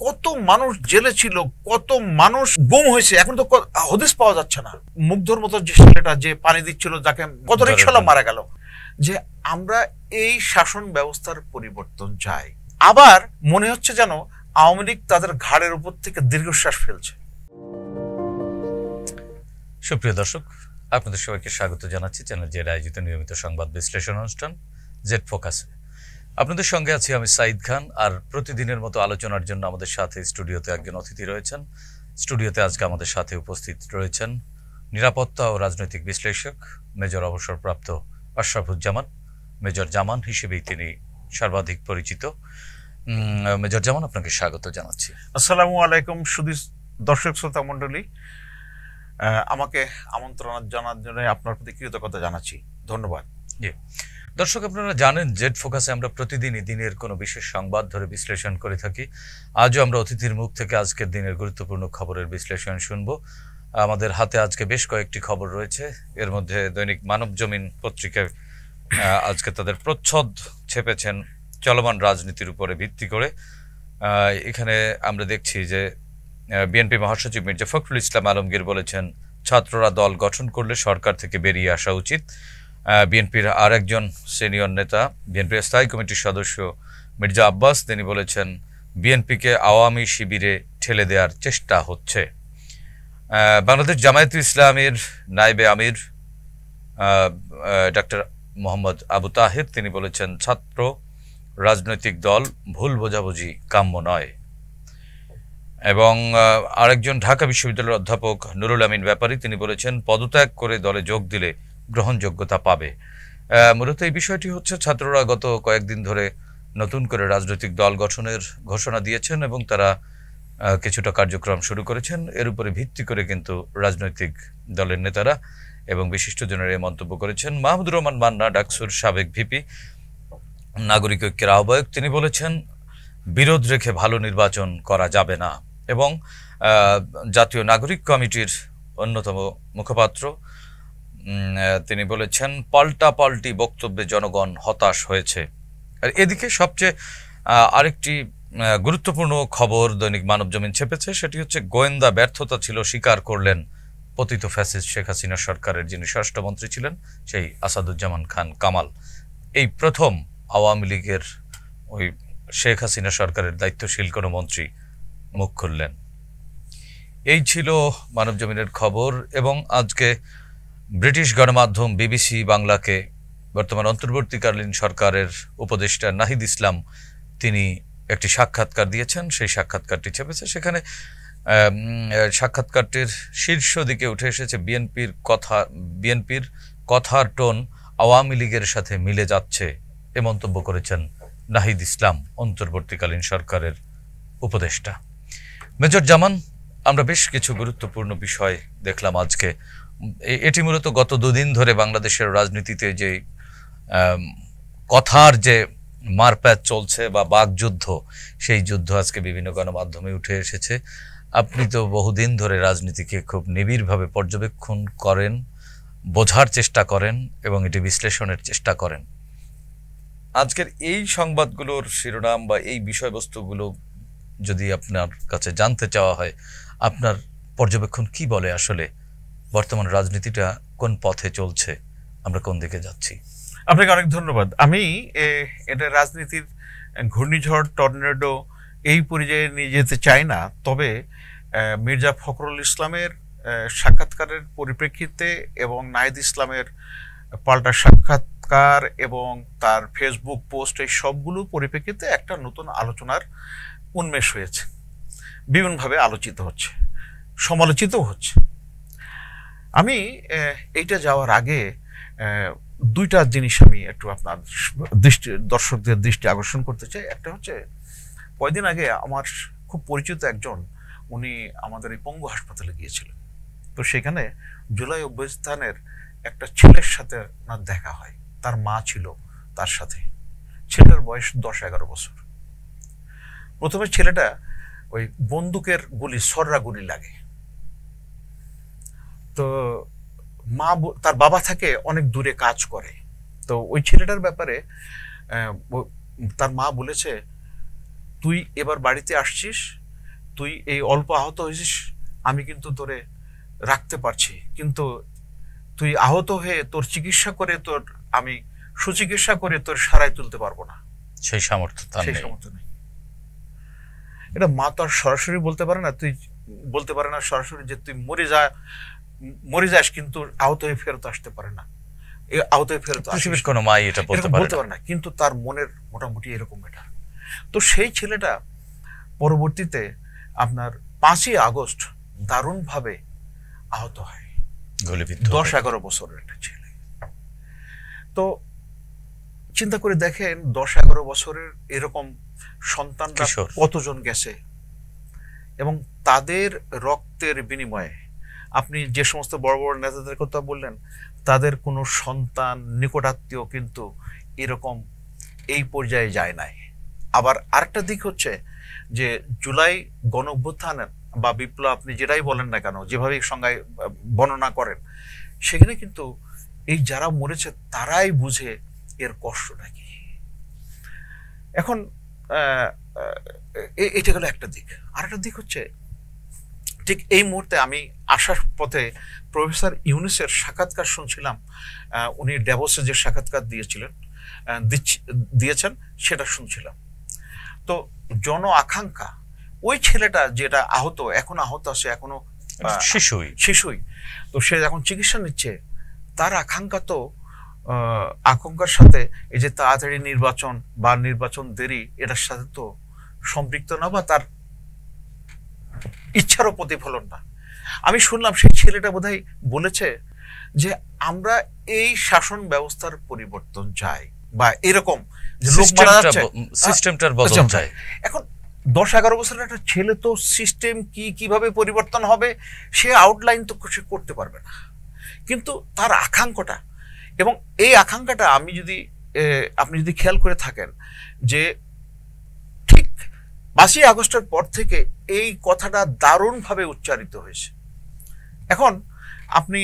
কত মানুষ জেলে ছিল, কত মানুষ গুম হয়েছে, এখন তো হদিস পাওয়া যাচ্ছে না। মুগ্ধর মতো যে ছেলেটা যে পানি দিচ্ছিল, যাকে কত রিকশাওয়ালা মারা গেল। যে আমরা এই শাসন ব্যবস্থার পরিবর্তন চাই। আবার মনে হচ্ছে যেন আওয়ামী লীগ তাদের ঘাড়ের উপর থেকে দীর্ঘশ্বাস ফেলছে। সুপ্রিয় দর্শক, আপনাদের সবাইকে স্বাগত জানাচ্ছি চ্যানেল জেড আয়োজিত নিয়মিত সংবাদ বিশ্লেষণ অনুষ্ঠান জেড ফোকাসে। আপনাদের সঙ্গে আছি আমি সাইদ খান। আর প্রতিদিনের মতো আলোচনার জন্য আমাদের সাথে স্টুডিওতে একজন অতিথি রয়েছেন। স্টুডিওতে আজকে আমাদের সাথে উপস্থিত রয়েছেন নিরাপত্তা ও রাজনৈতিক বিশ্লেষক মেজর অবসরপ্রাপ্ত আশরাফুজ্জামান। মেজর জামান হিসেবেই তিনি সর্বাধিক পরিচিত। মেজর জামান, আপনাকে স্বাগত জানাচ্ছি। আসসালামু আলাইকুম সুধীর দর্শক শ্রোতা মণ্ডলী, আমাকে আমন্ত্রণ জানার জন্য আপনার প্রতি কৃতজ্ঞতা জানাচ্ছি, ধন্যবাদ। দর্শক, আপনারা জানেন জেড ফোকাসে আমরা প্রতিদিনই দিনের কোনো বিশেষ সংবাদ ধরে বিশ্লেষণ করে থাকি। আজও আমরা অতিথির মুখ থেকে আজকের দিনের গুরুত্বপূর্ণ খবরের বিশ্লেষণ শুনবো। আমাদের হাতে আজকে বেশ কয়েকটি খবর রয়েছে। এর মধ্যে দৈনিক মানবজমিন পত্রিকায় আজকে তাদের প্রচ্ছদ ছেপেছেন চলমান রাজনীতির উপরে ভিত্তি করে। এখানে আমরা দেখছি যে বিএনপি মহাসচিব মির্জা ফখরুল ইসলাম আলমগীর বলেছেন, ছাত্ররা দল গঠন করলে সরকার থেকে বেরিয়ে আসা উচিত। বিএনপির আর একজন সিনিয়র নেতা, বিএনপির স্থায়ী কমিটির সদস্য মির্জা আব্বাস, তিনি বলেছেন বিএনপিকে আওয়ামী শিবিরে ঠেলে দেওয়ার চেষ্টা হচ্ছে। বাংলাদেশ জামায়াতে ইসলামের নায়েবে আমির ডক্টর মোহাম্মদ আবু তাহের, তিনি বলেছেন ছাত্র রাজনৈতিক দল ভুল বোঝাবুঝি কাম্য নয়। এবং আরেকজন ঢাকা বিশ্ববিদ্যালয়ের অধ্যাপক নুরুল আমিন ব্যাপারী, তিনি বলেছেন পদত্যাগ করে দলে যোগ দিলে গ্রহণযোগ্যতা পাবে। মূলত এই বিষয়টি হচ্ছে, ছাত্ররা গত কয়েকদিন ধরে নতুন করে রাজনৈতিক দল গঠনের ঘোষণা দিয়েছেন এবং তারা কিছুটা কার্যক্রম শুরু করেছেন। এর উপরে ভিত্তি করে কিন্তু রাজনৈতিক দলের নেতারা এবং বিশিষ্টজনেরা এই মন্তব্য করেছেন। মাহমুদুর রহমান মান্না, ডাকসুর সাবেক ভিপি, নাগরিক ঐক্যের আহ্বায়ক, তিনি বলেছেন বিরোধ রেখে ভালো নির্বাচন করা যাবে না। এবং জাতীয় নাগরিক কমিটির অন্যতম মুখপাত্র, তিনি বলেছেন পাল্টাপাল্টি বক্তব্যে জনগণ হতাশ হয়েছে। আর এদিকে সবচেয়ে আরেকটি গুরুত্বপূর্ণ খবর দৈনিক মানবজমিন ছেপেছে, সেটি হচ্ছে গোয়েন্দা ব্যর্থতা ছিল স্বীকার করলেন পতিত ফ্যাসিস্ট শেখ হাসিনা সরকারের যিনি স্বরাষ্ট্রমন্ত্রী ছিলেন, সেই আসাদুজ্জামান খান কামাল। এই প্রথম আওয়ামী লীগের ওই শেখ হাসিনা সরকারের দায়িত্বশীল কোনো মন্ত্রী মুখ খুললেন। এই ছিল মানবজমিনের খবর। এবং আজকে ব্রিটিশ গণমাধ্যম বিবিসি বাংলাকে বর্তমান অন্তর্বর্তীকালীন সরকারের উপদেষ্টা নাহিদ ইসলাম, তিনি একটি সাক্ষাৎকার দিয়েছেন। সেই সাক্ষাৎকারটি ছেপেছে। সেখানে সাক্ষাৎকারটির শীর্ষ দিকে উঠে এসেছে বিএনপির কথার টোন আওয়ামী লীগের সাথে মিলে যাচ্ছে, এ মন্তব্য করেছেন নাহিদ ইসলাম, অন্তর্বর্তীকালীন সরকারের উপদেষ্টা। মেজর জামান, আমরা বেশ কিছু গুরুত্বপূর্ণ বিষয় দেখলাম আজকে। এটি মূলত গত দুদিন ধরে বাংলাদেশের রাজনীতিতে যে কথার যে মারপ্যাচ চলছে বা বাকযুদ্ধ, সেই যুদ্ধ আজকে বিভিন্ন গণমাধ্যমে উঠে এসেছে। আপনি তো বহুদিন ধরে রাজনীতিকে খুব নিবিড়ভাবে পর্যবেক্ষণ করেন, বোঝার চেষ্টা করেন এবং এটি বিশ্লেষণের চেষ্টা করেন। আজকের এই সংবাদগুলোর শিরোনাম বা এই বিষয়বস্তুগুলো যদি আপনার কাছে জানতে চাওয়া হয়, আপনার পর্যবেক্ষণ কি বলে আসলে বর্তমান রাজনীতিটা কোন পথে চলছে, আমরা কোন দিকে যাচ্ছি? আপনাকে অনেক ধন্যবাদ। আমি এটা রাজনীতির ঘূর্ণিঝড়, টর্নেডো এই পর্যায়ে নিয়ে যেতে চাই না। তবে মির্জা ফখরুল ইসলামের সাক্ষাৎকারের পরিপ্রেক্ষিতে এবং নাহিদ ইসলামের পাল্টা সাক্ষাৎকার এবং তার ফেসবুক পোস্ট, এই সবগুলো পরিপ্রেক্ষিতে একটা নতুন আলোচনার উন্মেষ হয়েছে, বিভিন্নভাবে আলোচিত হচ্ছে, সমালোচিতও হচ্ছে। আমি এইটা যাওয়ার আগে দুইটা জিনিস আমি একটু আপনার দর্শকদের দৃষ্টি আকর্ষণ করতে চাই। একটা হচ্ছে, কয়েকদিন আগে আমার খুব পরিচিত একজন, উনি আমাদের এই পঙ্গু হাসপাতালে গিয়েছিলেন। তো সেখানে জুলাই অভ্যুত্থানের একটা ছেলের সাথে ওনার দেখা হয়, তার মা ছিল তার সাথে। ছেলেটার বয়স 10-11 বছর। প্রথমে ছেলেটা ওই বন্দুকের গুলি, সররা গুলি লাগে। তো মা, তার বাবা থাকে অনেক দূরে কাজ করে। তো ওই ছেলেটার ব্যাপারে তার মা বলেছে, তুই এবার বাড়িতে আসছিস, তুই এই অল্প আহত হয়েছিস, আমি কিন্তু তোরে রাখতে পারছি, কিন্তু তুই আহত হয়ে তোর চিকিৎসা করে তোর আমি সুচিকিৎসা করে তোর সারাই তুলতে পারবো না, সেই সামর্থ্য তার সেই নেই। সামর্থ্য নেই। এটা মা তো আর সরাসরি বলতে পারে না, তুই বলতে পারে না সরাসরি যে তুই মরে যাস, কিন্তু আহত হয়ে ফেরত আসতে পারে না, আহত হয়ে ফেরত পৃথিবীর কোনো মাই এটা বলতে বলতে পারে পারে না, কিন্তু তার মনের মোটামুটি এরকম এটা। তো সেই ছেলেটা পরবর্তীতে আপনার 5ই আগস্ট দারুণভাবে আহত হয়, গুলিবিদ্ধ 10-11 বছরের একটা ছেলে। তো চিন্তা করে দেখেন 10-11 বছরের এরকম সন্তানরা কিশোর। কতজন গেছে, এবং তাদের রক্তের বিনিময়ে আপনি যে সমস্ত বড় বড় নেতাদের কথা বললেন, তাদের কোনো সন্তান নিকটাত্মীয় কিন্তু এরকম এই পর্যায়ে যায় নাই। আবার আরেকটা দিক হচ্ছে যে জুলাই গণ অভ্যুত্থান বা বিপ্লব, আপনি যেটাই বলেন না কেন, যেভাবে সংজ্ঞায় বর্ণনা করেন, সেখানে কিন্তু এই যারা মরেছে তারাই বুঝে এর কষ্টটা কি। এখন এটা গেল একটা দিক। আরেকটা দিক হচ্ছে ঠিক এই মুহূর্তে আমি আসার পথে প্রফেসর ইউনূসের সাক্ষাৎকার শুনছিলাম, উনি ড্যাভোসে যে সাক্ষাৎকার দিয়েছেন সেটা শুনছিলাম। তো জন আকাঙ্ক্ষা, ওই ছেলেটা যেটা আহত, এখন আহত আছে, এখনো শিশুই, তো সে এখন চিকিৎসা নিচ্ছে, তার আকাঙ্ক্ষা তো আকাঙ্ক্ষার সাথে এই যে তাড়াতাড়ি নির্বাচন বা নির্বাচন দেরি, এটার সাথে তো সম্পৃক্ত না, বা তার ইচ্ছারও প্রতিফলন না। আমি শুনলাম সেই ছেলেটা বোধহয় বলেছে যে আমরা এই শাসন ব্যবস্থার পরিবর্তন চাই, বা এরকম যে লোক মারা যাচ্ছে, সিস্টেমটার বদল চাই। এখন 10-11 বছরের একটা ছেলে তো সিস্টেম কিভাবে পরিবর্তন হবে সে আউটলাইন তো সে করতে পারবে না, কিন্তু তার আকাঙ্ক্ষাটা, এবং এই আকাঙ্ক্ষাটা আপনি যদি খেয়াল করে থাকেন যে ঠিক 5ই আগস্টের পর থেকে এই কথাটা দারুণভাবে উচ্চারিত হয়েছে। এখন আপনি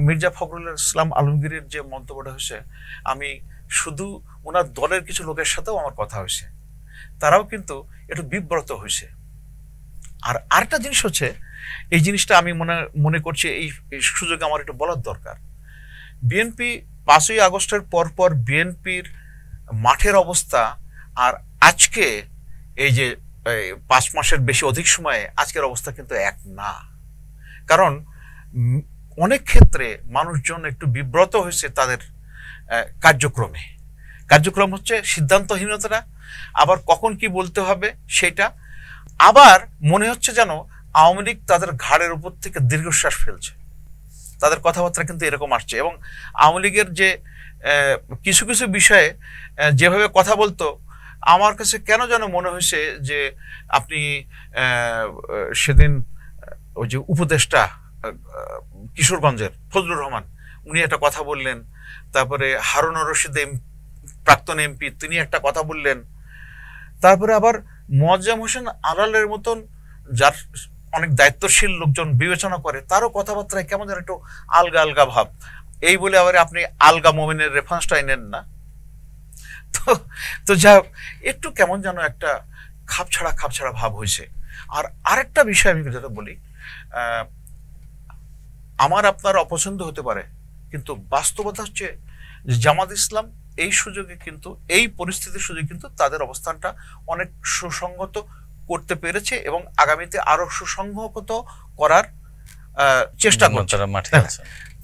মির্জা ফখরুল ইসলাম আলমগীরের যে মন্তব্যটা হয়েছে, আমি শুধু ওনার দলের কিছু লোকের সাথেও আমার কথা হয়েছে, তারাও কিন্তু একটু বিব্রত হয়েছে। আর আরেকটা জিনিস হচ্ছে, এই জিনিসটা আমি মনে করছি এই সুযোগে আমার একটু বলার দরকার। বিএনপি 5ই আগস্টের পর বিএনপির মাঠের অবস্থা আর আজকে এই যে 5 মাসের বেশি অধিক সময়ে আজকের অবস্থা কিন্তু এক না। কারণ অনেক ক্ষেত্রে মানুষজন একটু বিব্রত হয়েছে তাদের কার্যক্রম হচ্ছে সিদ্ধান্তহীনতা, আবার কখন কি বলতে হবে সেটা, আবার মনে হচ্ছে যেন আওয়ামী লীগ তাদের ঘাড়ের উপর থেকে দীর্ঘশ্বাস ফেলছে, তাদের কথাবার্তা কিন্তু এরকম আসছে। এবং আওয়ামী লীগের যে কিছু কিছু বিষয়ে যেভাবে কথা বলতো, আমার কাছে কেন যেন মনে হয়েছে যে আপনি সেদিন ওই যে উপদেষ্টা কিশোরগঞ্জের ফজলুর রহমান, উনি একটা কথা বললেন, তারপরে হারুনুর রশিদ প্রাক্তন এমপি তিনি একটা কথা বললেন, তারপরে আবার মোয়াজ্জেম হোসেন আলালের মতন যার অনেক দায়িত্বশীল লোকজন বিবেচনা করে, তারও কথাবার্তায় কেমন যেন একটু আলগা ভাব। এই বলে আবার আপনি আলগা মোমেনের রেফারেন্সটাই নেন না, তো যা একটু কেমন যেন একটা খাপছাড়া ভাব হয়েছে। আর আরেকটা বিষয় আমি যেটা বলি, আমার আপনার অপছন্দ হতে পারে, কিন্তু বাস্তবতা হচ্ছে যে জামাত ইসলাম এই সুযোগে কিন্তু, এই পরিস্থিতির সুযোগে কিন্তু তাদের অবস্থানটা অনেক সুসংগত করতে পেরেছে, এবং আগামীতে আরো সুসংহত করার চেষ্টা করছে।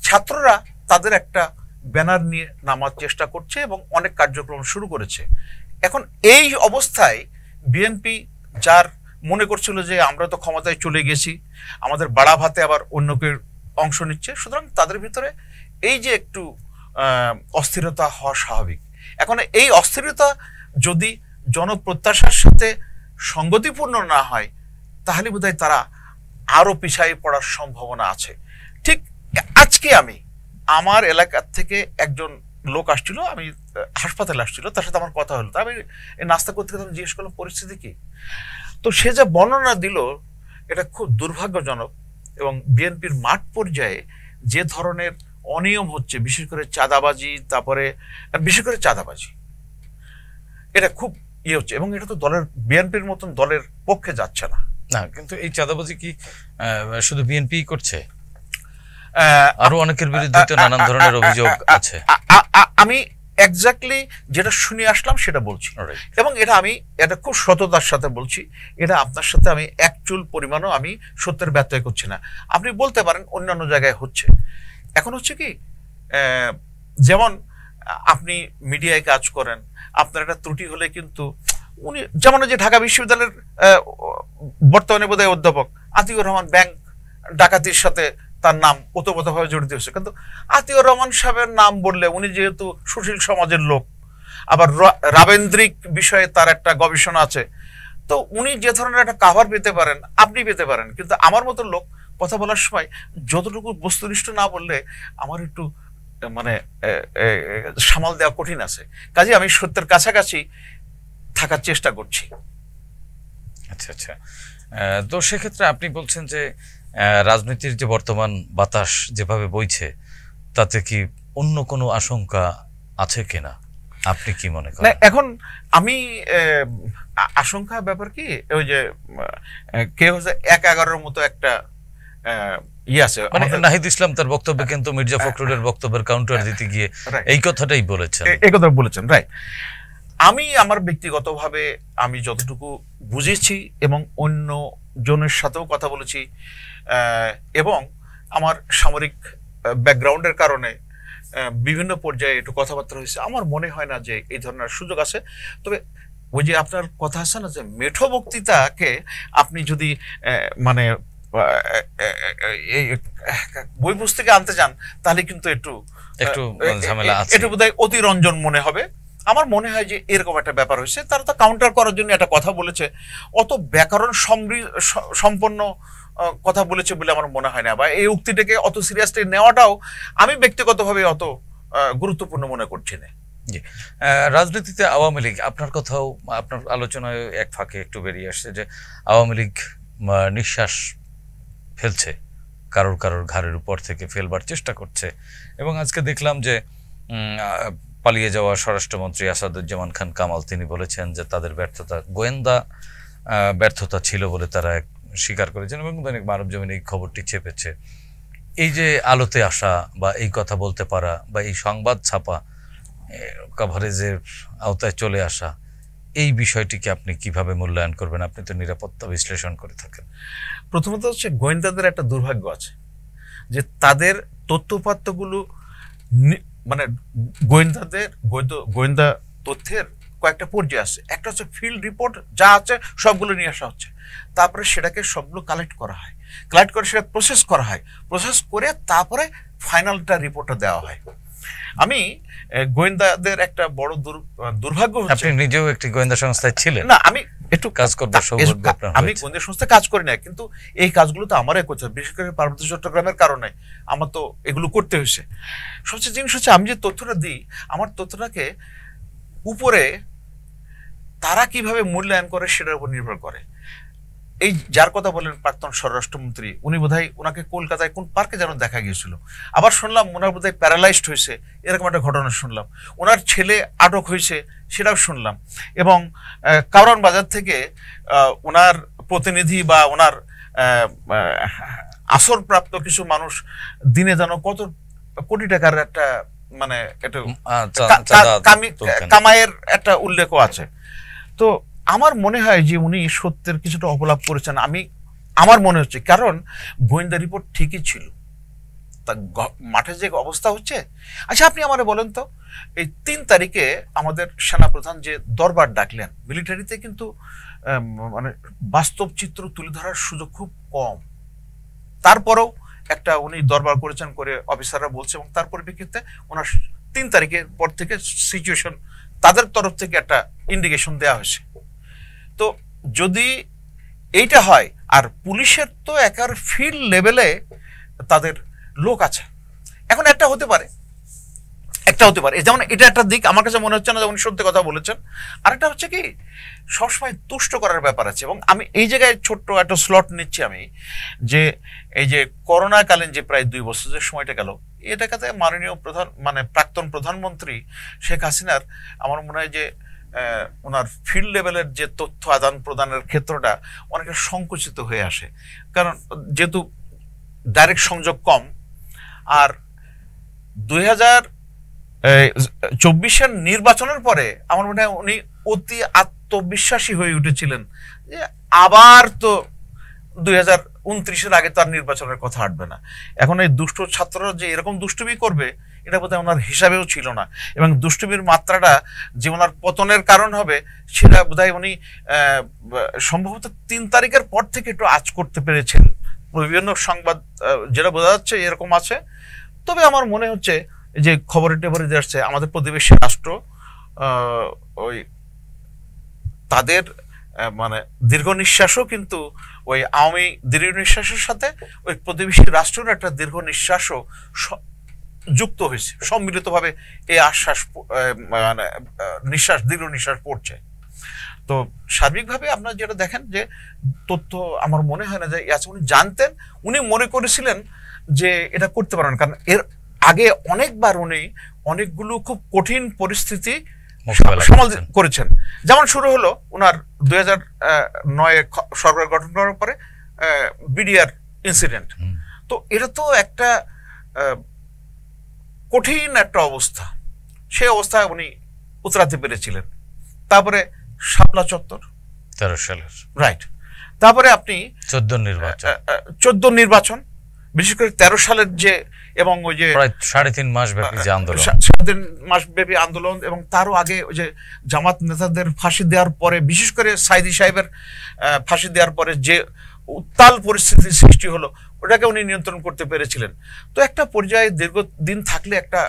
ছাত্ররা তাদের একটা ব্যানার নিয়ে নামার চেষ্টা করছে এবং অনেক কার্যক্রম শুরু করেছে। এখন এই অবস্থায় বিএনপি যার মনে করছিল যে আমরা তো ক্ষমতায় চলে গেছি, আমাদের বাড়া ভাতে আবার অন্য কেউ অংশ নিচ্ছে, সুতরাং তাদের ভিতরে এই যে একটু অস্থিরতা হওয়া স্বাভাবিক। এখন এই অস্থিরতা যদি জনপ্রত্যাশার সাথে সঙ্গতিপূর্ণ না হয়, তাহলে বোধহয় তারা আরো পিছায় পড়ার সম্ভাবনা আছে। ঠিক আজকে আমার এলাকার থেকে একজন লোক আসছিল, আমি হাসপাতালে আসছিল, তার সাথে আমার কথা হলো, আমি নাস্তা করতে করতে জিজ্ঞেস করলাম পরিস্থিতি কি। তো সে যা বর্ণনা দিল এটা খুব দুর্ভাগ্যজনক, এবং বিএনপির মাঠ পর্যায়ে যে ধরনের অনিয়ম হচ্ছে, বিশেষ করে চাঁদাবাজি, এটা খুব হচ্ছে, এবং এটা তো বিএনপির মতন দলের পক্ষে যাচ্ছে না। না, কিন্তু এই চাঁদাবাজি কি শুধু বিএনপি করছে? আহ, আরো অনেকের বিরুদ্ধে তো নানান ধরনের অভিযোগ আছে। আমি এক্স্যাক্টলি যেটা শুনে আসলাম সেটা বলছি, Alright. এবং এটা খুব সততার সাথে বলছি। এটা আপনার সাথে আমি এক চুল পরিমাণও আমি সত্যের ব্যত্যয় করছি না। আপনি বলতে পারেন অন্যান্য জায়গায় হচ্ছে। এখন হচ্ছে কি, যেমন আপনি মিডিয়ায় কাজ করেন, আপনার একটা ত্রুটি হলে কিন্তু উনি, যেমন যে ঢাকা বিশ্ববিদ্যালয়ের বর্তমানে বোধহয় অধ্যাপক আতিউর রহমান, ব্যাংক ডাকাতির সাথে তার নাম ওতপ্রোতভাবে জড়িত হয়েছে, কিন্তু আতিউর রহমান সাহেবের নাম বললে উনি যেহেতু সুশীল সমাজের লোক, আবার রাবেন্দ্রিক বিষয়ে তার একটা গবেষণা আছে, তো উনি যে ধরনের একটা কাভার পেতে পারেন আপনি পেতে পারেন, কিন্তু আমার মতো লোক কথা বলার সময় যতটুকু বস্তুনিষ্ঠ না বললে আমার একটু মানে সামাল দেওয়া কঠিন আছে। কাজে আমি সত্যের কাছাকাছি থাকার চেষ্টা করছি। আচ্ছা আচ্ছা, তো সেক্ষেত্রে আপনি বলছেন যে রাজনীতির যে বর্তমান বাতাস যেভাবে বইছে, তাতে কি অন্য কোনো আশঙ্কা আছে কিনা, আপনি কি মনে না, করেন? এখন আমি আশঙ্কা ব্যাপার কি, ওই যে কে হচ্ছে ১-১১-র মতো একটা আছে, মানে নাহিদ ইসলাম তার বক্তব্যে কিন্তু মির্জা ফখরুলের বক্তব্যের কাউন্টার দিতে গিয়ে এই কথাটাই বলেছেন। এই কথা বলেছেন, রাইট। আমি আমার ব্যক্তিগতভাবে আমি যতটুকু বুঝেছি এবং অন্য জনের সাথেও কথা বলেছি, এবং আমার সামরিক ব্যাকগ্রাউন্ডের কারণে বিভিন্ন পর্যায়ে একটু কথাবার্তা হয়েছে, আমার মনে হয় না যে এই ধরনের সুযোগ আছে। তবে ওই যে আপনার কথা আছে না যে মেঠো বক্তৃতাকে আপনি যদি মানে বই পুস্তকে আনতে চান, তাহলে কিন্তু একটু ঝামেলা আছে, একটু বোধহয় অতিরঞ্জন মনে হবে। আমার মনে হয় যে এরকম একটা ব্যাপার হয়েছে, তারা তো কাউন্টার করার জন্য একটা কথা বলেছে, অত ব্যাকরণ সম্পন্ন কথা বলেছে বলে আমার মনে হয় না, বা এই উক্তিটাকে অত সিরিয়াসলি নেওয়াটাও আমি ব্যক্তিগতভাবে অত গুরুত্বপূর্ণ মনে করছি না। রাজনীতিতে আওয়ামী লীগ, আপনার কথাও আপনার আলোচনায় এক ফাঁকে একটু বেরিয়ে আসছে যে আওয়ামী লীগ নিঃশ্বাস ফেলছে, কারোর ঘাড়ের উপর থেকে ফেলবার চেষ্টা করছে, এবং আজকে দেখলাম যে পালিয়ে যাওয়া স্বরাষ্ট্রমন্ত্রী আসাদুজ্জামান খান কামাল তিনি বলেছেন যে তাদের ব্যর্থতা গোয়েন্দা ব্যর্থতা ছিল বলে তারা স্বীকার করেছেন, এবং দৈনিক মানবজমিন এই খবরটি চেপেছে। এই যে আলোতে আসা বা এই কথা বলতে পারা বা এই সংবাদ ছাপা কভারেজের আওতায় চলে আসা, এই বিষয়টিকে আপনি কিভাবে মূল্যায়ন করবেন? আপনি তো নিরাপত্তা বিশ্লেষণ করে থাকেন। প্রথমত হচ্ছে গোয়েন্দাদের একটা দুর্ভাগ্য আছে যে তাদের তথ্যপাত্রগুলো মানে গোয়েন্দা তথ্যের কয়েকটা পর্যায়ে আছে। একটা হচ্ছে ফিল্ড রিপোর্ট, যা আছে সবগুলো নিয়ে আসা হচ্ছে, তারপরে সেটাকে সবগুলো কালেক্ট করা হয়, কালেক্ট করে সেটা প্রসেস করা হয়, প্রসেস করে তারপরে ফাইনালটা রিপোর্টটা দেওয়া হয়। আমি গোয়েন্দাদের একটা বড় দুর্ভাগ্য হচ্ছে, আপনি নিজেও একটি গোয়েন্দা সংস্থায় ছিলেন। না, আমি একটু কাজ করবার সৌভাগ্য আপনার হয়েছে। আমি গোয়েন্দা সংস্থায় কাজ করি না, কিন্তু এই কাজগুলো তো আমারই করতে হয়, বিশেষ করে পার্বত্য চট্টগ্রামের কারণে আমার তো এগুলো করতে হয়েছে। সবচেয়ে জিনিস হচ্ছে আমি যে তথ্যটা দিই, আমার তথ্যটাকে উপরে তারা কিভাবে মূল্যায়ন করে সেটার উপর নির্ভর করে। এই যার কথা বলেন প্রাক্তন স্বরাষ্ট্রমন্ত্রী, উনি বোধহয় ওনাকে কলকাতায় কোন পার্কে যেন দেখা গিয়েছিল, আবার শুনলাম ওনার বোধহয় প্যারালাইজড হয়েছে, এরকম একটা ঘটনা শুনলাম। ওনার ছেলে আটক হয়েছে, সেটাও শুনলাম। এবং কারওয়ান বাজার থেকে ওনার প্রতিনিধি বা ওনার আসরপ্রাপ্ত কিছু মানুষ দিনে যেন কত কোটি টাকার একটা মানে একটা কামাইয়ের একটা উল্লেখও আছে। তো আমার মনে হয় যে উনি সত্যের কিছুটা অবলাপ করেছেন, আমার মনে হচ্ছে, কারণ গোয়েন্দা রিপোর্ট ঠিকই ছিল, তা মাঠে যে অবস্থা হচ্ছে। আচ্ছা, আপনি আমারে বলেন তো, এই ৩ তারিখে আমাদের সেনাপ্রধান যে দরবার ডাকলেন, মিলিটারিতে কিন্তু মানে বাস্তব চিত্র তুলে ধরার সুযোগ খুব কম, তারপরেও একটা উনি দরবার করেছেন করে অফিসাররা বলছে, এবং তার পরিপ্রেক্ষিতে ওনার ৩ তারিখের পর থেকে সিচুয়েশন তাদের তরফ থেকে একটা ইন্ডিকেশন দেওয়া হয়েছে। তো যদি এইটা হয়, আর পুলিশের তো একার ফিল্ড লেভেলে তাদের লোক আছে, এখন একটা হতে পারে, যেমন এটা একটা দিক আমার কাছে মনে হচ্ছে না যে উনি সত্যি কথা বলেছেন। আরেকটা হচ্ছে কি, সবসময় তুষ্ট করার ব্যাপার আছে, এবং আমি এই জায়গায় ছোট্ট একটা স্লট নিচ্ছি আমি, যে এই যে করোনাকালীন যে প্রায় 2 বছর যে সময়টা গেল, এটাকে মাননীয় প্রাক্তন প্রধানমন্ত্রী শেখ হাসিনার আমার মনে হয় যে ওনার ফিল্ড লেভেলের যে তথ্য আদান প্রদানের ক্ষেত্রটা অনেকটা সংকুচিত হয়ে আসে, কারণ যেহেতু ডাইরেক্ট সংযোগ কম। আর 2024 নির্বাচনের পরে আমার মনে হয় উনি অতি আত্মবিশ্বাসী হয়ে উঠেছিলেন যে আবার তো 2029 আগে তো আর নির্বাচনের কথা হাঁটবে না। এখন এই দুষ্ট ছাত্ররা যে এরকম দুষ্টুমি করবে এটা বোধহয় ওনার হিসাবেও ছিল না, এবং দুষ্টুমির মাত্রাটা যে ওনার পতনের কারণ হবে সেটা বোধহয় উনি সম্ভবত 3 তারিখের পর থেকে একটু আঁচ করতে পেরেছেন। বিভিন্ন সংবাদ যেটা বোঝা যাচ্ছে এরকম আছে। তবে আমার মনে হচ্ছে যে খবরে টেবরে যাচ্ছে আমাদের প্রতিবেশী রাষ্ট্র ওই তাদের মানে দীর্ঘ নিঃশ্বাসও কিন্তু ওই আওয়ামী দীর্ঘ নিঃশ্বাসের সাথে ওই প্রতিবেশী রাষ্ট্রের একটা দীর্ঘ নিঃশ্বাসও যুক্ত হয়েছে, সম্মিলিতভাবে এই আশ্বাস মানে নিঃশ্বাস দীর্ঘ নিঃশ্বাস পড়ছে। তো সার্বিকভাবে আপনারা যেটা দেখেন যে তথ্য আমার মনে হয় না যে উনি জানতেন, উনি মনে করেছিলেন যে এটা করতে পারেন, কারণ এর আগে অনেকবার উনি অনেকগুলো খুব কঠিন পরিস্থিতি সামাল করেছেন। যেমন শুরু হলো ওনার 2009 সরকার গঠন করার পরে বিডিআর ইনসিডেন্ট। তো এটা তো একটা কঠিন একটা অবস্থা, সেই অবস্থায় উনি উতরাতে পেরেছিলেন। তারপরে শাপলা চত্বর 13 সালের, রাইট। তারপরে আপনি 14 নির্বাচন, বিশেষ করে 13 সালের যে, এবং ওই যে প্রায় 3.5 মাস ব্যাপী যে আন্দোলন, 3.5 মাস ব্যাপী আন্দোলন, এবং তারও আগে ওই যে জামাত নেতাদের ফাঁসি দেওয়ার পরে, বিশেষ করে সাইদি সাহেবের ফাঁসি দেওয়ার পরে যে উত্তাল পরিস্থিতির সৃষ্টি হলো ওটাকে উনি নিয়ন্ত্রণ করতে পেরেছিলেন। তো একটা পর্যায়ে দীর্ঘদিন থাকলে একটা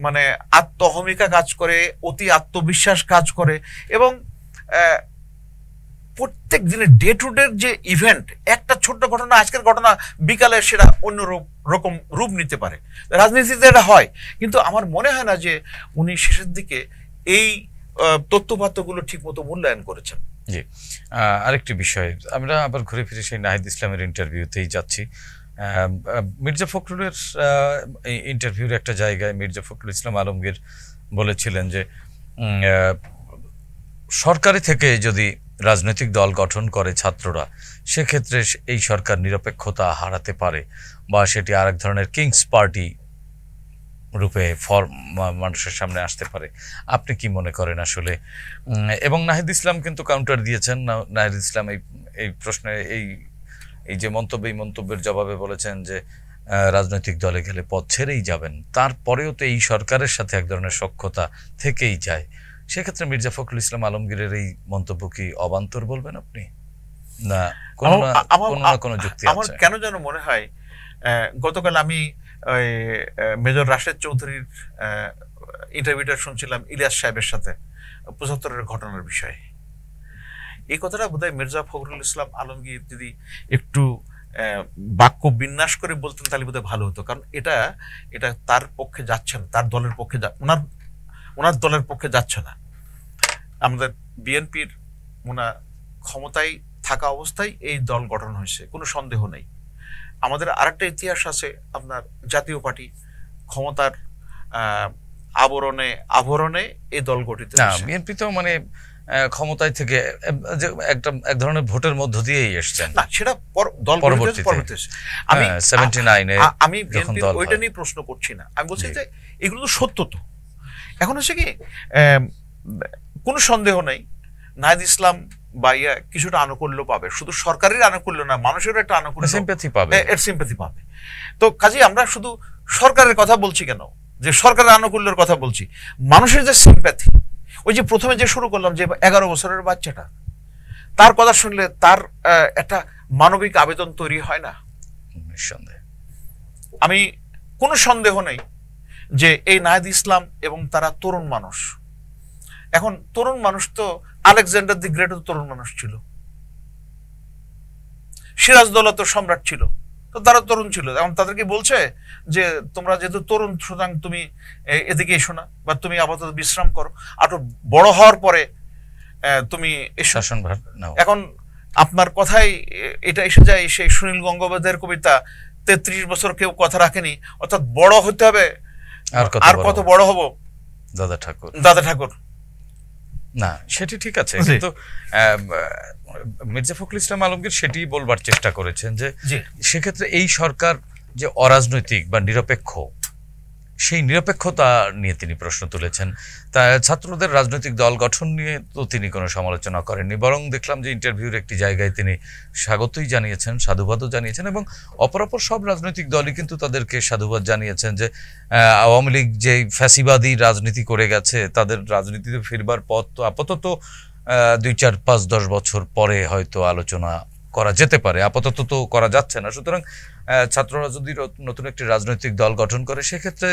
মানে আত্মহমিকা কাজ করে, অতি আত্মবিশ্বাস কাজ করে, এবং প্রত্যেক দিনের ডে টু ডে যে ইভেন্ট, একটা ছোট্ট ঘটনা, আজকের ঘটনা বিকালে সেটা অন্য রকম রূপ নিতে পারে। রাজনীতিতে এটা হয়, কিন্তু আমার মনে হয় না যে উনি শেষের দিকে এই তথ্যপাত্রগুলো ঠিক মতো মূল্যায়ন করেছেন। জি, আরেকটি বিষয়, আমরা আবার ঘুরে ফিরে সেই নাহিদ ইসলামের ইন্টারভিউতেই যাচ্ছি। মির্জা ফখরুলের ইন্টারভিউর একটা জায়গায় মির্জা ফখরুল ইসলাম আলমগীর বলেছিলেন যে সরকারি থেকে যদি রাজনৈতিক দল গঠন করে ছাত্ররা, সেক্ষেত্রে এই সরকার নিরপেক্ষতা হারাতে পারে, বা সেটি আরেক ধরনের কিংস পার্টি রূপে মানুষের সামনে আসতে পারে। আপনি কি মনে করেন আসলে? এবং নাহিদ ইসলাম কিন্তু কাউন্টার দিয়েছেন। নাহিদ ইসলাম এই প্রশ্নে এই যে মন্তব্যের জবাবে বলেছেন যে রাজনৈতিক দলে গেলে পদ ছেড়েই যাবেন, তারপরেও তো এই সরকারের সাথে এক ধরনের সখ্যতা থেকেই যায়। সেক্ষেত্রে মির্জা ফখরুল ইসলাম আলমগীরের এই মন্তব্য কি অবান্তর বলবেন আপনি, না কোনো না কোনো যুক্তি আছে? আমার কেন যেন মনে হয়, গতকাল আমি মেজর রাশেদ চৌধুরীর ইন্টারভিউটা শুনছিলাম ইলিয়াস সাহেবের সাথে 75-এর ঘটনার বিষয়ে। এই কথাটা বোধহয় মির্জা ফখরুল ইসলাম আলমগীর যদি একটু বাক্য বিন্যাস করে বলতেন তাহলে বোধহয় ভালো হতো, কারণ এটা তার পক্ষে যাচ্ছে না, তার দলের পক্ষে ওনার দলের পক্ষে যাচ্ছে না। আমাদের বিএনপির ক্ষমতায় থাকা অবস্থায় এই দল গঠন হয়েছে, কোনো সন্দেহ নেই। আমাদের আরেকটা ইতিহাস আছে, আপনার জাতীয় পার্টি ক্ষমতার আবরণে এই দল গঠিত। বিএনপি তো মানে ক্ষমতায় থেকে এক ধরনের ভোটের মধ্য দিয়েই এসছেন, না সেটা দল পরবর্তীতে। আমি ওইটা নিয়ে প্রশ্ন করছি না, আমি বলছি যে এগুলো তো সত্য। তো এখন হচ্ছে কি, কোনো সন্দেহ নেই নাহিদ ইসলাম বা কিছুটা আনুকূল্য পাবে, শুধু সরকারের আনুকূল্য না, মানুষেরও একটা আনুকূল্য, সিম্প্যাথি পাবে। তো কাজেই আমরা শুধু সরকারের কথা বলছি কেন, যে সরকারের আনুকূল্যের কথা বলছি, মানুষের যে সিম্প্যাথি, ওই যে প্রথমে যে শুরু করলাম যে 11 বছরের বাচ্চাটা, তার কথা শুনলে তার একটা মানবিক আবেদন তৈরি হয় না? নিঃসন্দেহে আমি কোনো সন্দেহ নেই যে এই নাহিদ ইসলাম এবং তারা তরুণ মানুষ। এখন তরুণ মানুষ তো আলেকজান্ডার দি গ্রেট তরুণ মানুষ ছিল, সিরাজদৌল্লা তো সম্রাট ছিল, তো তারা তরুণ ছিল। এখন তাদেরকে বলছে যে তোমরা যেহেতু তরুণ সুতরাং তুমি এদিকে এসো না, বা তুমি আপাতত বিশ্রাম করো, আর বড় হওয়ার পরে তুমি শাসনভার নাও। এখন আপনার কথাই এটা এসে যায় সেই সুনীল গঙ্গোপাধ্যায়ের কবিতা 33 বছর কেউ কথা রাখেনি, অর্থাৎ বড় হতে হবে। আর কত বড় হব? দাদা ঠাকুর। না, সেটি ঠিক আছে, কিন্তু মির্জা ফখরুল ইসলাম আলমগীর সেটি বলবার চেষ্টা করেছেন যে সেক্ষেত্রে এই সরকার যে অরাজনৈতিক বা নিরপেক্ষ, সেই নিরপেক্ষতা নিয়ে তিনি প্রশ্ন তুলেছেন। তা ছাত্রদের রাজনৈতিক দল গঠন নিয়ে তো তিনি কোনো সমালোচনা করেননি, বরং দেখলাম যে ইন্টারভিউর একটি জায়গায় তিনি স্বাগতই জানিয়েছেন, সাধুবাদও জানিয়েছেন, এবং অপরাপর সব রাজনৈতিক দলই কিন্তু তাদেরকে সাধুবাদ জানিয়েছেন যে আওয়ামী লীগ যে ফ্যাসিবাদী রাজনীতি করে গেছে, তাদের রাজনীতিতে ফিরবার পথ তো আপাতত 2, 4, 5, 10 বছর পরে হয়তো আলোচনা করা যেতে পারে, আপাতত তো করা যাচ্ছে না। সুতরাং ছাত্ররা যদি নতুন একটি রাজনৈতিক দল গঠন করে, সেক্ষেত্রে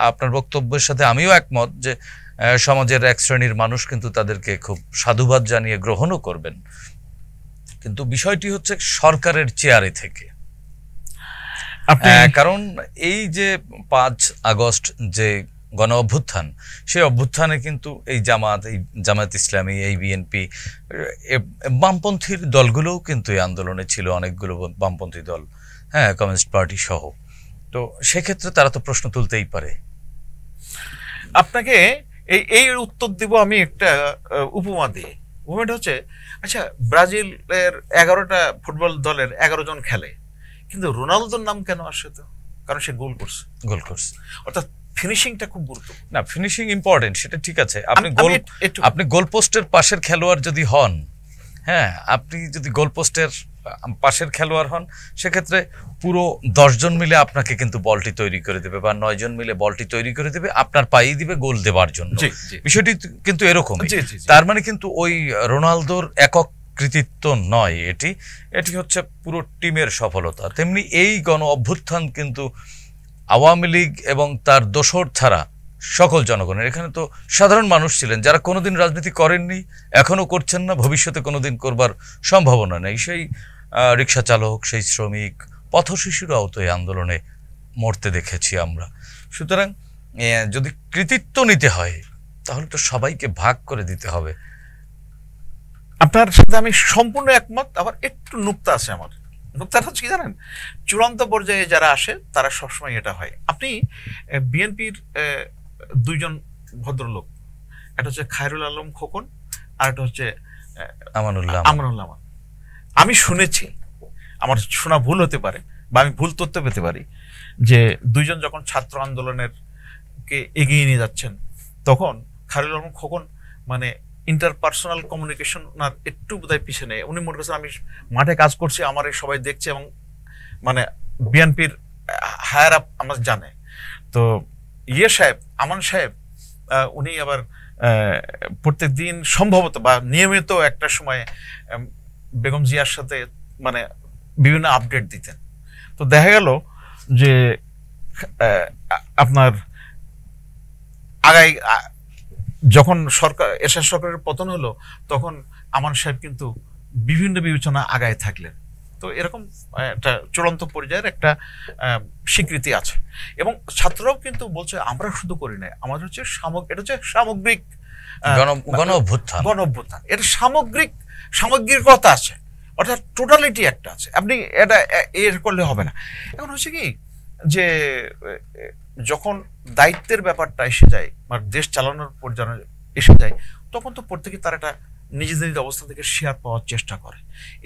আপনার বক্তব্যের সাথে আমিও একমত যে সমাজের এক শ্রেণীর মানুষ কিন্তু তাদেরকে খুব সাধুবাদ জানিয়ে গ্রহণও করবেন। কিন্তু বিষয়টি হচ্ছে সরকারের চেয়ারে থেকে, কারণ এই যে 5 আগস্ট যে গণ অভ্যুত্থান, সেই অভ্যুত্থানে কিন্তু এই জামায়াত ইসলামী, এই বিএনপি, বামপন্থীর দলগুলোও কিন্তু এই আন্দোলনে ছিল, অনেকগুলো বামপন্থী দল, হ্যাঁ, কমিউনিস্ট পার্টি সহ। তো সেক্ষেত্রে তারা তো প্রশ্ন তুলতেই পারে। আপনাকে এই উত্তর দিব আমি একটা উপমা দিয়ে। উপমাটা হচ্ছে, আচ্ছা, ব্রাজিলের 11টা ফুটবল দলের 11 জন খেলে, কিন্তু রোনালদোর নাম কেন আসে? তো কারণ সে গোল করছে। অর্থাৎ ফিনিশিংটা খুব গুরুত্বপূর্ণ। না, ফিনিশিং ইম্পর্টেন্ট, সেটা ঠিক আছে। আপনি গোলপোস্টের পাশের খেলোয়াড় যদি হন, হ্যাঁ, আপনি যদি গোলপোস্টের পাশের খেলোয়াড় হন, সেক্ষেত্রে পুরো 10 জন মিলে আপনাকে কিন্তু বলটি তৈরি করে দেবে, বা 9 জন মিলে বলটি তৈরি করে দেবে, আপনার পায়েই দিবে গোল দেবার জন্য। বিষয়টি কিন্তু এরকম। তার মানে কিন্তু ওই রোনালদোর একক কৃতিত্ব নয়, এটি হচ্ছে পুরো টিমের সফলতা। তেমনি এই গণ অভ্যুত্থান কিন্তু আওয়ামী লীগ এবং তার দোসর ছাড়া সকল জনগণের, এখানে তো সাধারণ মানুষ ছিলেন যারা কোনোদিন রাজনীতি করেননি, এখনো করছেন না, ভবিষ্যতে কোনোদিন করবার সম্ভাবনা নেই। সেই রিক্সা চালক, সেই শ্রমিক, পথশিশুরাও তো এই আন্দোলনে মরতে দেখেছি আমরা। সুতরাং যদি কৃতিত্ব নিতে হয়, তাহলে তো সবাইকে ভাগ করে দিতে হবে। আপনার সাথে আমি সম্পূর্ণ একমত। আবার একটু নুক্তা আছে আমার। নুক্তাটা হচ্ছে কি জানেন, চূড়ান্ত পর্যায়ে যারা আসে তারা সবসময় এটা হয়। আপনি বিএনপির 2 জন ভদ্রলোক, একটা হচ্ছে খায়রুল আলম খোকন, আর একটা হচ্ছে আমানুল্লাহ। আমি শুনেছি, আমার শোনা ভুল হতে পারে বা আমি ভুল তথ্য পেতে পারি, যে 2 জন যখন ছাত্র আন্দোলনের কে এগিয়ে নিয়ে যাচ্ছেন, তখন খায়রুল আলম খোকন মানে ইন্টারপার্সোনাল কমিউনিকেশন ওনার একটু বোধহয় পিছনে। উনি মনে করছেন আমি মাঠে কাজ করছি, আমার সবাই দেখছে, এবং মানে বিএনপির হায়ার আপ আমার জানে। তো সাহেব, আমান সাহেব, উনি আবার প্রত্যেক দিন সম্ভবত বা নিয়মিত একটা সময় বেগম জিয়ার সাথে মানে বিভিন্ন আপডেট দিতেন। তো দেখা গেল যে আপনার আগাই যখন এরশাদ সরকারের পতন হলো, তখন আমান সাহেব কিন্তু বিভিন্ন বিবেচনা আগায় থাকলেন। তো এরকম একটা চূড়ান্ত পর্যায়ের একটা স্বীকৃতি আছে, এবং ছাত্ররাও কিন্তু বলছে আমরা শুধু করি না, আমাদের হচ্ছে এটা হচ্ছে সামগ্রিক গণ অভ্যুত্থান। এটা সামগ্রিকতা আছে, অর্থাৎ টোটালিটি একটা আছে। আপনি এটা এর করলে হবে না। এখন হচ্ছে কি যে যখন দায়িত্বের ব্যাপারটা এসে যায় বা দেশ চালানোর পর্যায়ে এসে যায়, তখন তো প্রত্যেকে তার একটা নিজেদের অবস্থা থেকে শেয়ার পাওয়ার চেষ্টা করে।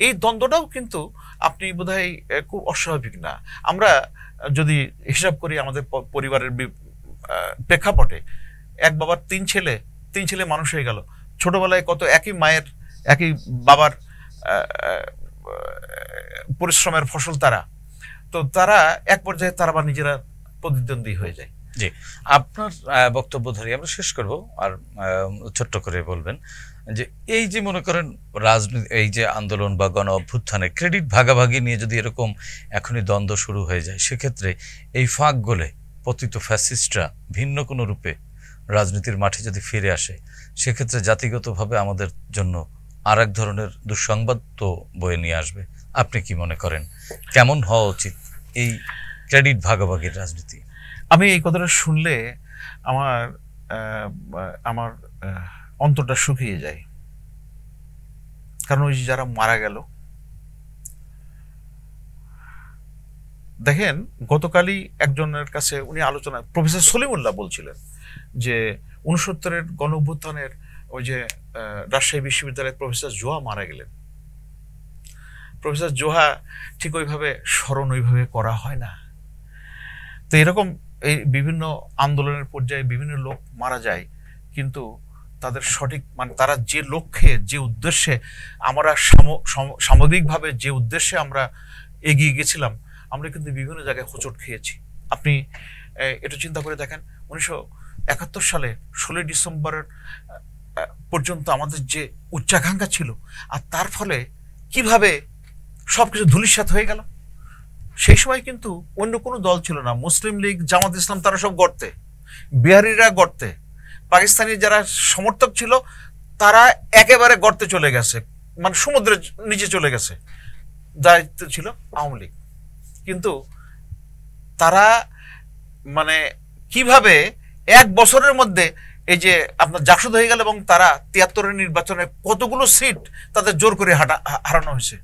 এই দ্বন্দ্বটাও কিন্তু আপনি বোধহয় খুব অস্বাভাবিক না। আমরা যদি হিসাব করি আমাদের পরিবারের প্রেক্ষাপটে, এক বাবার 3 ছেলে মানুষ হয়ে গেল। ছোটবেলায় কত একই মায়ের একই বাবার পরিশ্রমের ফসল তারা, তো তারা এক পর্যায়ে তারা আবার নিজেরা প্রতিদ্বন্দ্বী হয়ে যায়। জি, আপনার বক্তব্য ধরে আমরা শেষ করব, আর ছোট্ট করে বলবেন যে এই যে মনে করেন রাজনীতি, এই যে আন্দোলন বা গণ অভ্যুত্থানে ক্রেডিট ভাগাভাগি নিয়ে যদি এরকম এখনই দ্বন্দ্ব শুরু হয়ে যায়, সেক্ষেত্রে এই ফাঁক গলে পতিত ফ্যাসিস্টরা ভিন্ন কোনো রূপে রাজনীতির মাঠে যদি ফিরে আসে, সেক্ষেত্রে জাতিগতভাবে আমাদের জন্য আর এক ধরনের দুঃসংবাদ তো বয়ে নিয়ে আসবে। আপনি কি মনে করেন, কেমন হওয়া উচিত এই ক্রেডিট ভাগাভাগির রাজনীতি? আমি এই কথাটা শুনলে আমার অন্তরটা শুকিয়ে যায়। কারণ ওই যারা মারা গেল, দেখেন গতকালই একজনের কাছে উনি আলোচনা, প্রফেসর সলিমুল্লাহ বলছিলেন যে 69-এর গণ অভ্যুত্থানের ওই যে রাজশাহী বিশ্ববিদ্যালয়ের প্রফেসর জোহা মারা গেলেন। প্রফেসর জোহা ঠিক ওইভাবে স্মরণ ওইভাবে করা হয় না। তো এরকম এই বিভিন্ন আন্দোলনের পর্যায়ে বিভিন্ন লোক মারা যায়, কিন্তু তাদের সঠিক মানে তারা যে লক্ষ্যে যে উদ্দেশ্যে আমরা সামগ্রিকভাবে যে উদ্দেশ্যে আমরা এগিয়ে গেছিলাম, আমরা কিন্তু বিভিন্ন জায়গায় হোঁচট খেয়েছি। আপনি একটু চিন্তা করে দেখেন, 1971 সালে 16 ডিসেম্বরের পর্যন্ত আমাদের যে উচ্চাকাঙ্ক্ষা ছিল, আর তার ফলে কিভাবে সবকিছু ধূলিসাৎ হয়ে গেল। সেই সময় কিন্তু অন্য কোনো দল ছিল না, মুসলিম লীগ, জামাত ইসলাম, তারা সব গর্তে, বিহারিরা গর্তে, পাকিস্তানি যারা সমর্থক ছিল তারা একেবারে গর্তে চলে গেছে, মানে সমুদ্রের নিচে চলে গেছে। দায়িত্ব ছিল আওয়ামী লীগ। কিন্তু তারা মানে কিভাবে 1 বছরের মধ্যে এই যে আপনার জাকসুদ হয়ে গেল, এবং তারা 73-এর নির্বাচনে কতগুলো সিট তাদের জোর করে হারানো হয়েছে।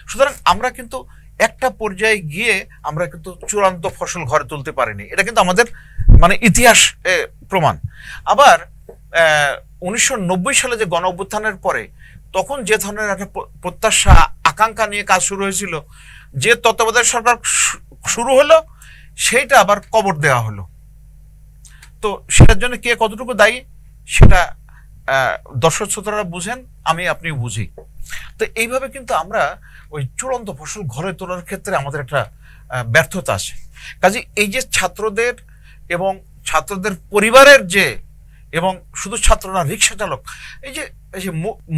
সুতরাং আমরা কিন্তু একটা পর্যায়ে গিয়ে আমরা কিন্তু চূড়ান্ত ফসল ঘরে তুলতে পারিনি, এটা কিন্তু আমাদের মানে ইতিহাস প্রমাণ। আবার 1990 সালে যে গণ অভ্যুত্থানের পরে তখন যে ধরনের একটা প্রত্যাশা আকাঙ্ক্ষা নিয়ে কাজ শুরু হয়েছিল, যে তত্ত্বাবধায়ক সরকার শুরু হলো সেইটা আবার কবর দেওয়া হলো। তো সেটার জন্য কে কতটুকু দায়ী সেটা দর্শক শ্রোতারা বুঝেন, আপনি বুঝি। তো এইভাবে কিন্তু আমরা ওই চূড়ান্ত ফসল ঘরে তোলার ক্ষেত্রে আমাদের একটা ব্যর্থতা আছে। কাজে এই যে ছাত্রদের এবং ছাত্রদের পরিবারের যে, এবং শুধু ছাত্র না, রিক্সা চালক, এই যে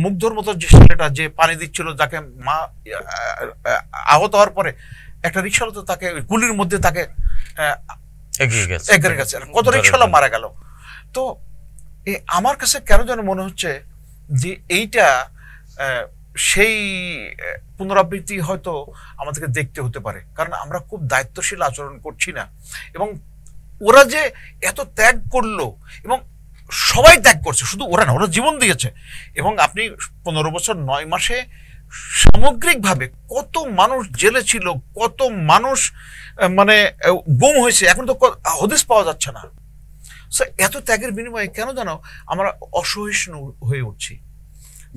মুগ্ধর মতো যে ছেলেটা যে পানি দিচ্ছিল, যাকে মা আহত হওয়ার পরে একটা রিক্সাওয়ালা তো তাকে গুলির মধ্যে তাকে এগিয়ে গেছে, কত রিক্সাওয়ালা মারা গেল। তো আমার কাছে কেন যেন মনে হচ্ছে যে এইটা সেই পুনরাবৃত্তি হয়তো আমাদেরকে দেখতে হতে পারে, কারণ আমরা খুব দায়িত্বশীল আচরণ করছি না। এবং ওরা যে এত ত্যাগ করলো, এবং সবাই ত্যাগ করছে, শুধু ওরা না, ওরা জীবন দিয়েছে। এবং আপনি 15 বছর 9 মাসে সামগ্রিকভাবে কত মানুষ জেলে ছিল, কত মানুষ মানে গুম হয়েছে, এখন তো হদিস পাওয়া যাচ্ছে না। এত ত্যাগের বিনিময়ে কেন জানো আমরা অসহিষ্ণু হয়ে উঠছি,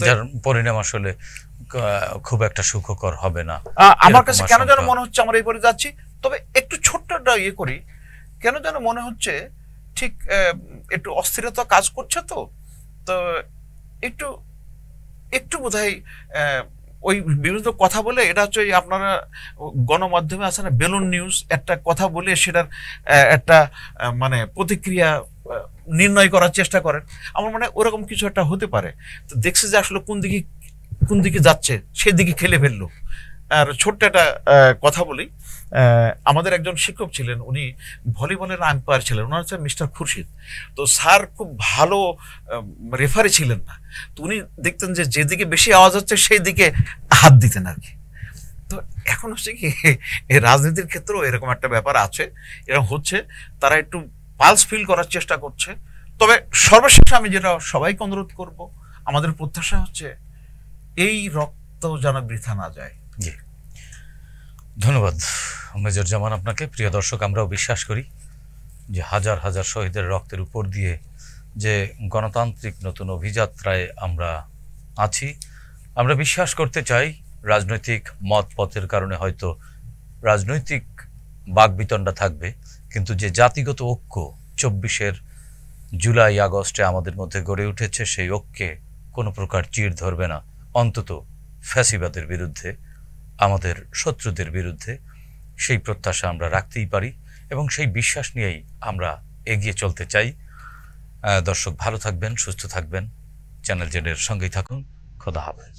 যার পরিণাম আসলে খুব একটা সুখকর হবে না। আমার কাছে কেন যেন মনে হচ্ছে আমরা এই পরে যাচ্ছি। তবে একটু ছোট্ট একটা ইয়ে করি, কেন যেন মনে হচ্ছে ঠিক একটু অস্থিরতা কাজ করছে। তো একটু একটু বোধহয় ওই বিভিন্ন কথা বলে, এটা হচ্ছে আপনারা গণমাধ্যমে আছে না, বেলুন নিউজ, একটা কথা বলে সেটার একটা মানে প্রতিক্রিয়া নির্ণয় করার চেষ্টা করেন। আমার মনে হয় ওরকম কিছু একটা হতে পারে। তো দেখছে যে আসলে কোন দিকে যাচ্ছে, সেদিকে খেলে ফেললো। আর ছোট্ট একটা কথা বলি, আমাদের একজন শিক্ষক ছিলেন, উনি ভলিবলের আম্পায়ার ছিলেন, ওনার হচ্ছে মিস্টার খুরশিদ। তো স্যার খুব ভালো রেফারি ছিলেন না, তো উনি দেখতেন যে যেদিকে বেশি আওয়াজ হচ্ছে সেই দিকে হাত দিতেন আর কি। তো এখন হচ্ছে কি, এই রাজনীতির ক্ষেত্রেও এরকম একটা ব্যাপার আছে, এরকম হচ্ছে, তারা একটু পালস ফিল করার চেষ্টা করছে। তবে সর্বশেষে আমি যেটা সবাইকে অনুরোধ করব, আমাদের প্রত্যাশা হচ্ছে এই রক্ত যেন বৃথা না যায়। জি, ধন্যবাদ মেজর জামান আপনাকে। প্রিয় দর্শক, আমরাও বিশ্বাস করি যে হাজার হাজার শহীদের রক্তের উপর দিয়ে যে গণতান্ত্রিক নতুন অভিযাত্রায় আমরা আছি, আমরা বিশ্বাস করতে চাই রাজনৈতিক মত পথের কারণে হয়তো রাজনৈতিক বাকবিতণ্ডা থাকবে, কিন্তু যে জাতিগত ঐক্য 24 জুলাই আগস্টে আমাদের মধ্যে গড়ে উঠেছে, সেই ঐক্যে কোনো প্রকার চিড় ধরবে না, অন্তত ফ্যাসিবাদের বিরুদ্ধে, আমাদের শত্রুদের বিরুদ্ধে। সেই প্রত্যাশা আমরা রাখতেই পারি এবং সেই বিশ্বাস নিয়েই আমরা এগিয়ে চলতে চাই। দর্শক ভালো থাকবেন, সুস্থ থাকবেন, চ্যানেল জেডের সঙ্গেই থাকুন। খোদা হাফেজ।